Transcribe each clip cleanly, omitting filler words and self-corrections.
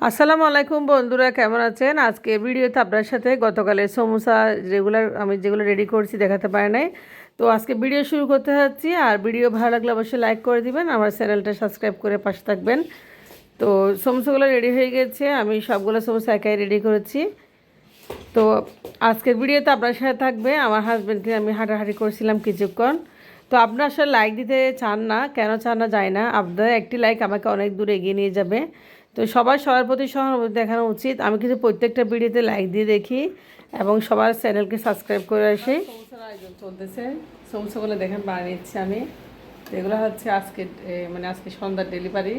আসসালামু আলাইকুম বন্ধুরা, কেমন আছেন? আজকে ভিডিওতে আপনার সাথে গতকালের সমোসা যেগুলো রেডি করছি দেখাতে পারি নাই। তো আজকে ভিডিও শুরু করতে যাচ্ছি। আর ভিডিও ভালো লাগলে অবশ্যই লাইক করে দিবেন, আমার চ্যানেলটা সাবস্ক্রাইব করে পাশে থাকবেন। তো সমোসাগুলো রেডি হয়ে গেছে, আমি সবগুলো সমোসা একাই রেডি করেছি। তো আজকের ভিডিওতে আপনার সাথে থাকবে আমার হাজব্যান্ডকে আমি হাঁটাহাঁটি করছিলাম কিছুক্ষণ। তো আপনারা আসলে লাইক দিতে চান না, কেন চান না যায় না। আপনাদের একটি লাইক আমাকে অনেক দূর এগিয়ে নিয়ে যাবে। তো সবার প্রতি সহানুভূতি দেখানো উচিত। আমি কিন্তু প্রত্যেকটা ভিডিওতে লাইক দিয়ে দেখি এবং সবার চ্যানেলকে সাবস্ক্রাইব করে আসি। সমোসার আয়োজন চলতেছে, সমোসাগুলো দেখেন বানিয়েছি আমি। এগুলো হচ্ছে আজকে সন্ধ্যার ডেলিভারি।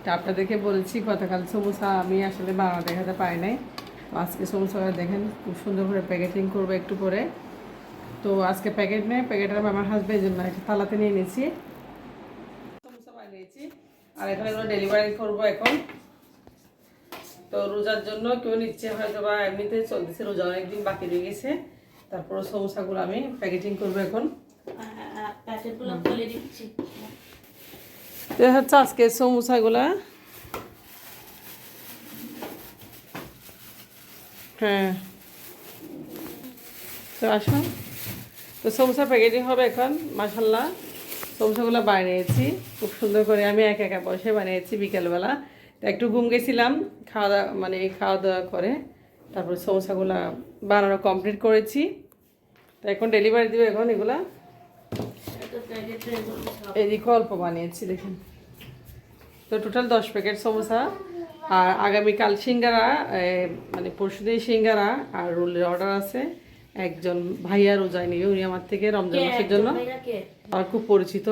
তো আপনাদেরকে বলেছি গতকাল সমোসা আমি আসলে বানানো দেখাতে পারি নাই। আজকে সমোসাগুলো দেখেন খুব সুন্দর করে প্যাকেটিং করবো একটু পরে। তো আজকে প্যাকেটের আমার হাজব্যান্ডের জন্য একটা থালাতে নিয়ে নিয়েছি, সমোসা বানিয়েছি। আর এখানে এগুলো ডেলিভারি করবো এখন। তো রোজার জন্য কেউ নিচ্ছে হয়তো, বা এমনিতে চলতেছে, রোজা অনেকদিন বাকি রয়ে গেছে। তারপর সমোসাগুলো আমি প্যাকেটিং করবো এখন। তো হচ্ছে আজকে সমোসাগুলা, হ্যাঁ তো আসুন। তো সমোসা প্যাকেটিং হবে এখন। মাশাল্লাহ সমোসাগুলো বানিয়েছি খুব সুন্দর করে, আমি একা বসে বানিয়েছি বিকেলবেলা। তো একটু ঘুম গেছিলাম, খাওয়া দাওয়া করে তারপর সমোসাগুলো বানানো কমপ্লিট করেছি। তো এখন ডেলিভারি দেবো এখন এগুলা। এদিকে অল্প বানিয়েছি দেখুন। তো টোটাল 10 প্যাকেট সমোসা। আর আগামীকাল সিঙ্গারা, পরশুদিন সিঙ্গারা আর রোলের অর্ডার আছে। একজন ভাইয়া রোজায় নিবে, উনি আমার থেকে রমজান মাসের জন্য, আর খুব পরিচিত।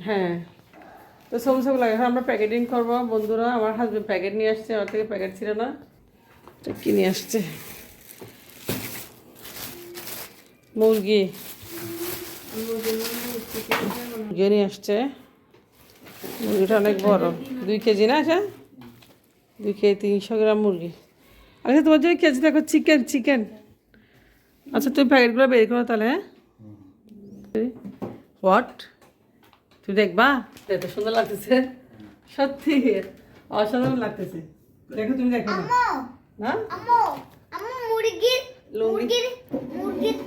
হ্যাঁ, তো সমোসাগুলো এখন আমরা প্যাকেটিং করবো বন্ধুরা। আমার হাজব্যান্ড প্যাকেট নিয়ে আসছে, আমার থেকে প্যাকেট ছিল না, তো কিনে আসছে মুরগি নিয়ে আসছে। মুরগিটা অনেক বড়, 2 কেজি না? আচ্ছা 2 কেজি 300 গ্রাম মুরগি। আচ্ছা তোমার জন্য কেজি দেখো চিকেন। আচ্ছা তুমি প্যাকেটগুলো বের করো তাহলে। হ্যাঁ, হোয়াট, তুমি দেখবা? এত সুন্দর লাগতেছে, সত্যি অসাধারণ লাগতেছে। দেখো তুমি দেখো না মুরগির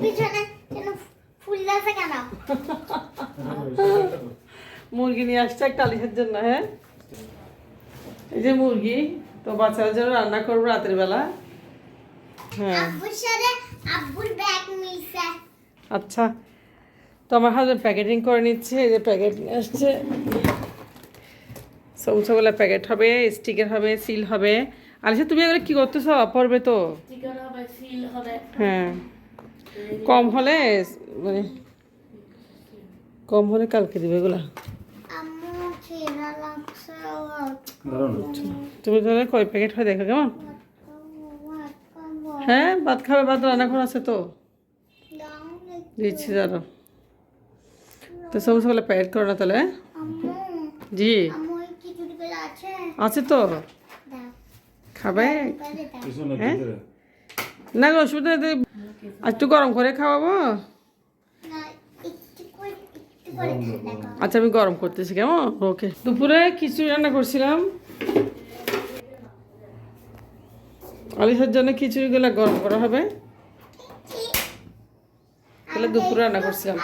পিছনে ফুল আছে কেন? মুরগি নিয়ে আসছে একটা আলিশের জন্য। হ্যাঁ, এই যে মুরগি, তো বাচ্চাদের জন্য রান্না করবো রাতের বেলা। হ্যাঁ আচ্ছা, তো আমার হাজব্যান্ড প্যাকেটিং করে নিচ্ছে। এই যে প্যাকেট নিয়ে আসছে, সমোসাগুলো প্যাকেট হবে, স্টিকার হবে, সিল হবে। আলিশা তুমি এগুলো কি করতেছ? পড়বে তো। হ্যাঁ, কম হলে কালকে দিবে এগুলা। তুমি তাহলে কয় প্যাকেট হয় দেখো কেমন। হ্যাঁ, ভাত খাবে, ভাত রান্না করা আছে তো, দিচ্ছি দাঁড়ো। তো সমোসাগুলো প্যাকেট করো না তাহলে। জি আছে তো, খাবে? হ্যাঁ না, অসুবিধা নেই, একটু গরম করে খাওয়াবো। আচ্ছা আমি গরম করতেছি কেমন। ওকে, দুপুরে খিচুড়ি রান্না করছিলাম, আলিশার জন্য খিচুড়িগুলো গরম করা হবে, তাহলে দুপুরে রান্না করছিলাম।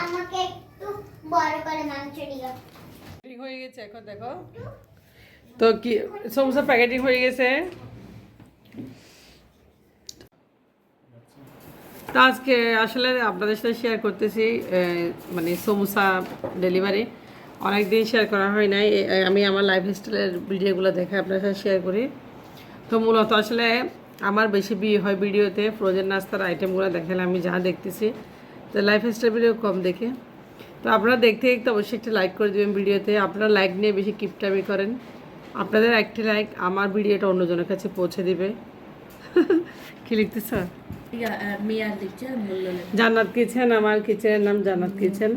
হয়ে গেছে এখন দেখো। তো কি সমোসা প্যাকেটিং হয়ে গেছে। তো আজকে আসলে আপনাদের সাথে শেয়ার করতেছি, সমোসা ডেলিভারি অনেক দিন শেয়ার করা হয় নাই। আমি আমার লাইফস্টাইলের ভিডিওগুলো দেখে আপনাদের সাথে শেয়ার করি। তো মূলত আসলে আমার বেশি বিয়ে হয় ভিডিওতে ফ্রোজেন নাস্তার আইটেমগুলো দেখালে আমি যা দেখতেছি, তো লাইফস্টাইল ভিডিও কম দেখে। তো আপনারা দেখতে অবশ্যই একটা লাইক করে দেবেন ভিডিওতে। আপনারা লাইক নিয়ে বেশি কিপটামি করেন, আপনাদের একটি লাইক আমার ভিডিওটা অন্যজনের কাছে পৌঁছে দিবে। কি লিখতেছ? জান্নাত কিচেন, আমার কিচেনের নাম জান্নাত কিচেন।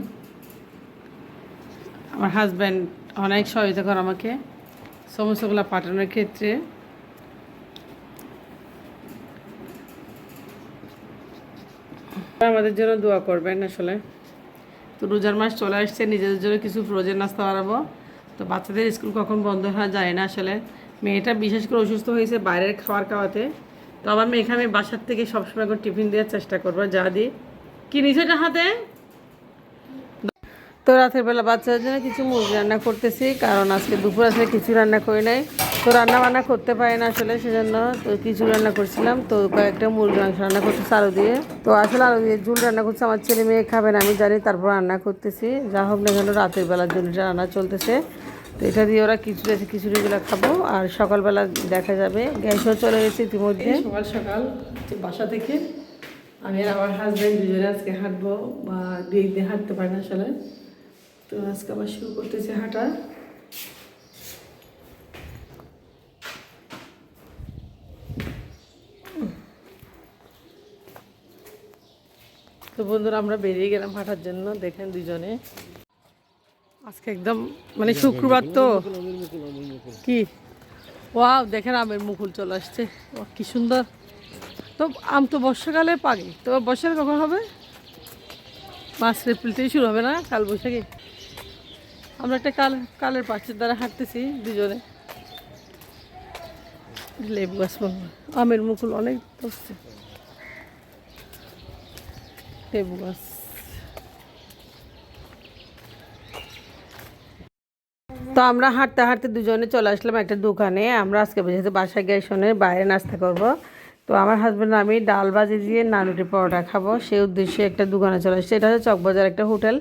আমার হাজব্যান্ড অনেক সহায়তা করে আমাকে সমস্যাগুলো পাঠানোর ক্ষেত্রে। আমাদের জন্য দোয়া করবেন আসলে। তো রোজার মাস চলে আসছে, নিজেদের জন্য কিছু ফ্রোজেন নাস্তা বানাবো। তো বাচ্চাদের স্কুল কখন বন্ধ হয় জানি না আসলে। মেয়েটা বিশেষ করে অসুস্থ হয়েছে বাইরের খাবার খাওয়াতে। তো আমার মেয়েকে আমি বাসার থেকে সবসময় করে টিফিন দেওয়ার চেষ্টা করবো, যা দিই। কি নিচে এটা হাতে? তো রাতের বেলা বাচ্চাদের জন্য কিছু মুরগি রান্না করতেছি, কারণ আজকে দুপুর আসলে কিছু রান্না করি নাই। তো রান্না বান্না করতে পারি না আসলে, সেজন্য তো কিছু রান্না করছিলাম। তো কয়েকটা মুরগি মাংস রান্না করতেছি আলু দিয়ে। তো আসলে আলু দিয়ে ঝুল রান্না করছে, আমার ছেলে মেয়ে খাবে না আমি জানি, তারপর রান্না করতেছি। যা হোক না কেন রাতের বেলার জন্য রান্না চলতেছে। তো এটা দিয়ে ওরা খিচুড়িগুলো খাবো, আর সকালবেলা দেখা যাবে। গ্যাসও চলে গেছে ইতিমধ্যে। সকাল সকাল বাসা থেকে আমি আর আমার হাজব্যান্ড দুজনে আজকে হাঁটবো, বা দিয়ে হাঁটতে পারি না আসলে। তো আজকে আবার শুরু করতেছে হাঁটা। তো বন্ধুরা আমরা বেরিয়ে গেলাম হাঁটার জন্য। দেখেন দুজনে আজকে একদম মানে শুক্রবার তো কি ওয়াও, দেখেন আমের মুকুল চলে আসছে, কি সুন্দর। তো আম তো বর্ষাকালে পাকে, তো বর্ষাকাল কখন হবে? মার্চ এপ্রিল থেকে শুরু হবে না কাল বৈশাখী? আমরা একটা কালের পাশের দ্বারা হাঁটতেছি দুজনে। লেবু গাছ, আমের মুকুল অনেক ধরছে। লেবু গাছ। তো আমরা হাঁটতে হাঁটতে দুজনে চলে আসলাম একটা দোকানে। আমরা আজকে যেহেতু বাসায় গিয়ে শোনে বাইরে নাস্তা করব, তো আমার হাজব্যান্ড আমি ডাল ভাজি দিয়ে নানুটি পরোটা খাবো, সেই উদ্দেশ্যে একটা দোকানে চলে আসছে। এটা হচ্ছে চকবাজার একটা হোটেল,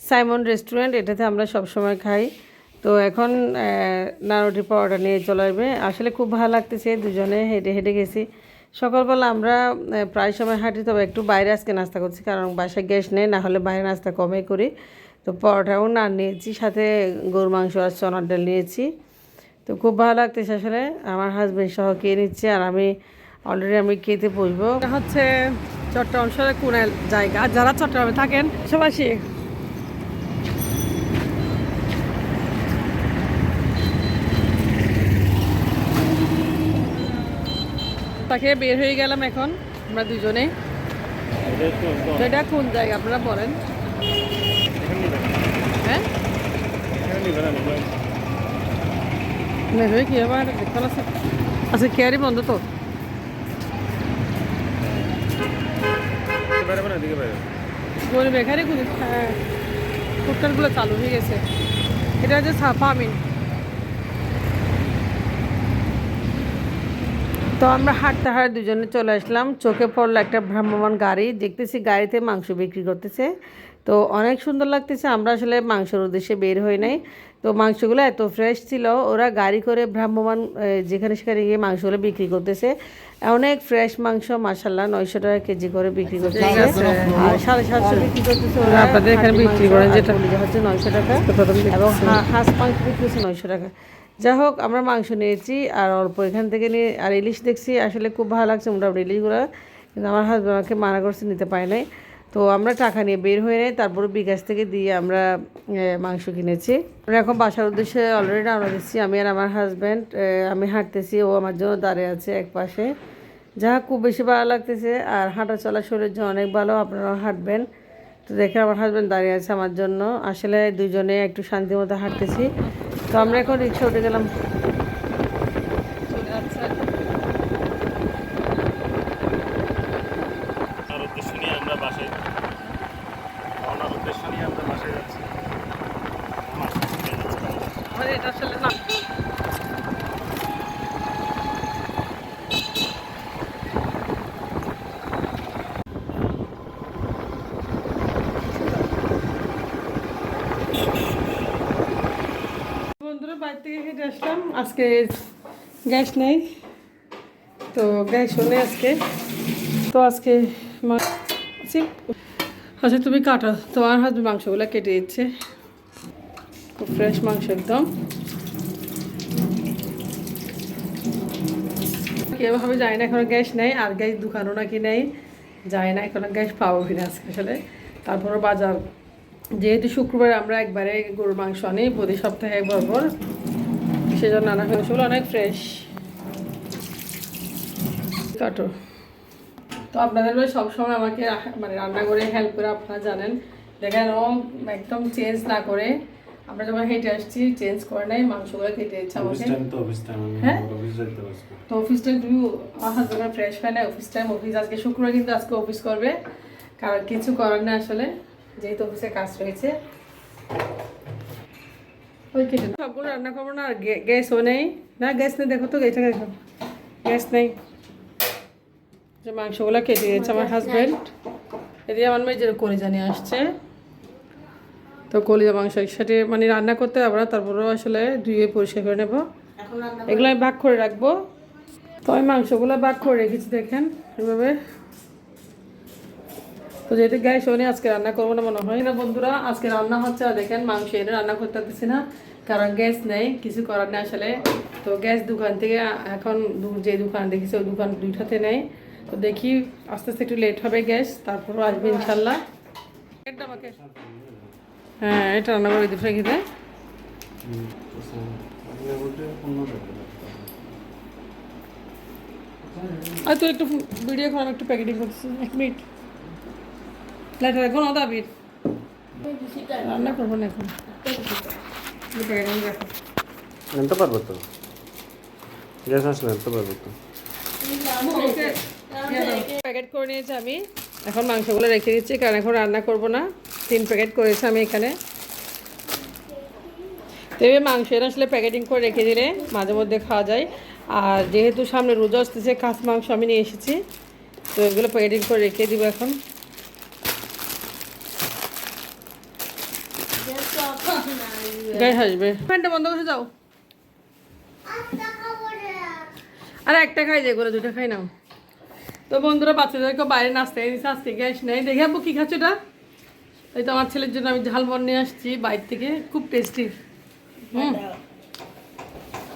সাইমন রেস্টুরেন্ট। এটাতে আমরা সবসময় খাই। তো এখন নানুটি পরোটা নিয়ে চলে আসবে। আসলে খুব ভালো লাগতেছে, দুজনে হেঁটে হেঁটে গেছি। সকালবেলা আমরা প্রায় সময় হাঁটি, তবে একটু বাইরে আজকে নাস্তা করছি, কারণ বাসায় গ্যাস নেই, না হলে বাইরে নাস্তা কমই করি। তো পরোটাও না নিয়েছি, সাথে গরুর মাংস আর চনার ডাল নিয়েছি। তো খুব ভালো লাগতেছে আসলে। আমার হাজব্যান্ড সহ খেয়ে নিচ্ছে, আর আমি অলরেডি আমি খেতে বসবো। এটা হচ্ছে চট্টগ্রাম শহরের কোন জায়গা, যারা চট্টগ্রামে থাকেন সবাই তাকে বের হয়ে গেলাম এখন আমরা দুজনে। এটা কোন জায়গা আপনারা বলেন? হ্যাঁ বের হয়ে কি আবার দেখতে আছে? আচ্ছা কেয়ারি বন্ধ তো গরিব এখানে হ্যাঁ ফুটকারগুলো চালু হয়ে গেছে। এটা হচ্ছে সাফা আমিন। তো আমরা হাঁটতে হাঁটতে দুজনে চলে আসলাম। চোখে পড়লো একটা ভ্রাম্যমাণ গাড়ি, দেখতেছি গাড়িতে মাংস বিক্রি করতেছে। তো অনেক সুন্দর লাগতেছে। আমরা আসলে মাংসের উদ্দেশ্যে বের হই নাই। তো মাংসগুলো এত ফ্রেশ ছিল, ওরা গাড়ি করে ভ্রাম্যমাণ যেখানে সেখানে গিয়ে মাংসগুলো বিক্রি করতেছে। অনেক ফ্রেশ মাংস, মাশাআল্লাহ 900 টাকা কেজি করে বিক্রি করতেছে, আর 750 বিক্রি করতেছে ওরা। আপনাদের এখানে বিক্রি করেন যেটা হচ্ছে 900 টাকা, এবং হাঁস মাংস বিক্রি হচ্ছে 900 টাকা। যাই হোক আমরা মাংস নিয়েছি আর অল্প এখান থেকে নিয়ে, আর ইলিশ দেখছি আসলে খুব ভালো লাগছে মোটামুটি ইলিশগুলো, কিন্তু আমার হাজব্যান্ড আমাকে মানা করছে, নিতে পারে নাই। তো আমরা টাকা নিয়ে বের হয়ে নেই, তারপরে বিকাশ থেকে দিয়ে আমরা মাংস কিনেছি। আমরা এখন বাসার উদ্দেশ্যে অলরেডি রওনা দিচ্ছি, আমি আর আমার হাজব্যান্ড। আমি হাঁটতেছি, ও আমার জন্য দাঁড়িয়ে আছে এক পাশে। যা খুব বেশি ভালো লাগতেছে, আর হাঁটা চলা শরীরের জন্য অনেক ভালো, আপনারাও হাঁটবেন। তো দেখে আমার হাজব্যান্ড দাঁড়িয়ে আছে আমার জন্য। আসলে দুজনে একটু শান্তি মতো হাঁটতেছি। তো আমরা এখন রিক্সা উঠে গেলাম। এটা আসলে না বন্ধুরা, বাইরে থেকে হেঁটে আসলাম। আজকে গ্যাস নেই, তো গ্যাস হলে আজকে তো আজকে আচ্ছা তুমি কাটো। তোমার হাত মাংসগুলো কেটে দিচ্ছে, খুব ফ্রেশ মাংস একদম। কীভাবে যায় না, এখনো গ্যাস নেই, আর গ্যাস দোকানও নাকি নেই, যায় না এখনো গ্যাস পাবো কিনা আজকে আসলে। তারপরও বাজার, যেহেতু শুক্রবার আমরা একবারে গরুর মাংস আনি প্রতি সপ্তাহে একবার পর, সেজন্য নানা মাংসগুলো অনেক ফ্রেশ। কাটো। তো আপনাদের সবসময় আমাকে মানে রান্না করে হেল্প করে, আপনারা জানেন। দেখেন ও একদম চেঞ্জ না করে আমরা যখন হেঁটে আসছি চেঞ্জ করে নাই, মাংসগুলো কেটে দিচ্ছে আমাকে। হ্যাঁ তো অফিস টাইম তুমি আমার হাজবেন্ড ফ্রেশ হয় না, অফিস টাইম অফিস আজকে শুক্রবার, কিন্তু আজকে অফিস করবে, কারণ কিছু করার না আসলে, যেহেতু অফিসে কাজ রয়েছে। ওই কেটে সবগুলো রান্না করবো না, আর গ্যাসও নেই, না গ্যাস নেই, দেখো তো এটা দেখো গ্যাস নেই। যে মাংসগুলো কেটে দিয়েছে আমার হাজব্যান্ড, এদিকে আমার মেয়ে যে কলিজা নিয়ে আসছে, তো কলিজা মাংস একসাথে মানে রান্না করতে পারবো না, তারপরেও আসলে ধুয়ে পরিষ্কার করে নেবো, এগুলো আমি ভাগ করে রাখবো। তো আমি মাংসগুলো ভাগ করে রেখেছি দেখেন এভাবে। তো যেহেতু গ্যাস নেই আজকে রান্না করবো না মনে হয় না বন্ধুরা, আজকে রান্না হচ্ছে আর দেখেন মাংস এনে রান্না করতে পারতেছি না, কারণ গ্যাস নেই, কিছু করার নেই আসলে। তো গ্যাস দোকান থেকে এখন যে দোকান দেখেছি ওই দোকান দুইটাতে নেই, তো দেখি আস্তে আস্তে একটু লেট হবে গ্যাস, তারপরও আসবে ইনশাল্লাহ। এটা আমাকে হ্যাঁ এটা রান্না করে দিতে রেখে দেয়। আর তুই একটু ভিডিও কর, আমি একটু প্যাকেটিং করতেছি, 1 মিনিট লেটার এখন দাবির রান্না করবো না এখন, প্যাকেটিং রাখো। ఎంత పర్వతం গ্যাস আসলে ఎంత పర్వతం প্যাকেট করে নিয়েছি আমি, এখন মাংসগুলো রেখে দিচ্ছি, কারণ এখন রান্না করব না। 3 প্যাকেট করেছি আমি এখানে। তো এই মাংসের আসলে প্যাকেটিং করে রেখে দিলে মাঝে মধ্যে খাওয়া যায়, আর যেহেতু সামনে রোজা আসতেছে খাস মাংস আমি নিয়ে এসেছি, তো এগুলো প্যাকেটিং করে রেখে দিব এখন। গায়ে হাসবে, ফ্যানটা বন্ধ করে যাও। আরে একটা খাই যেগুলো, 2টা খাই নাও। তো বন্ধুরা বাচ্চাদেরকে বাইরে নাস্তা এনেছে, আজকে গ্যাস নেই, দেখে আপু কী খাচ্ছ এটা? এই তো আমার ছেলের জন্য আমি ঝালমুড়ি নিয়ে আসছি বাইরে থেকে, খুব টেস্টি।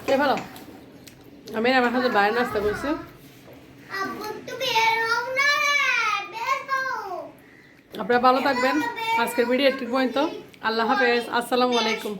কে ভালো, আমি আমার হাতে বাইরে নাস্তা করছি। আপনারা ভালো থাকবেন, আজকের ভিডিও একটু পর্যন্ত। আল্লাহ হাফেজ, আসসালামু আলাইকুম।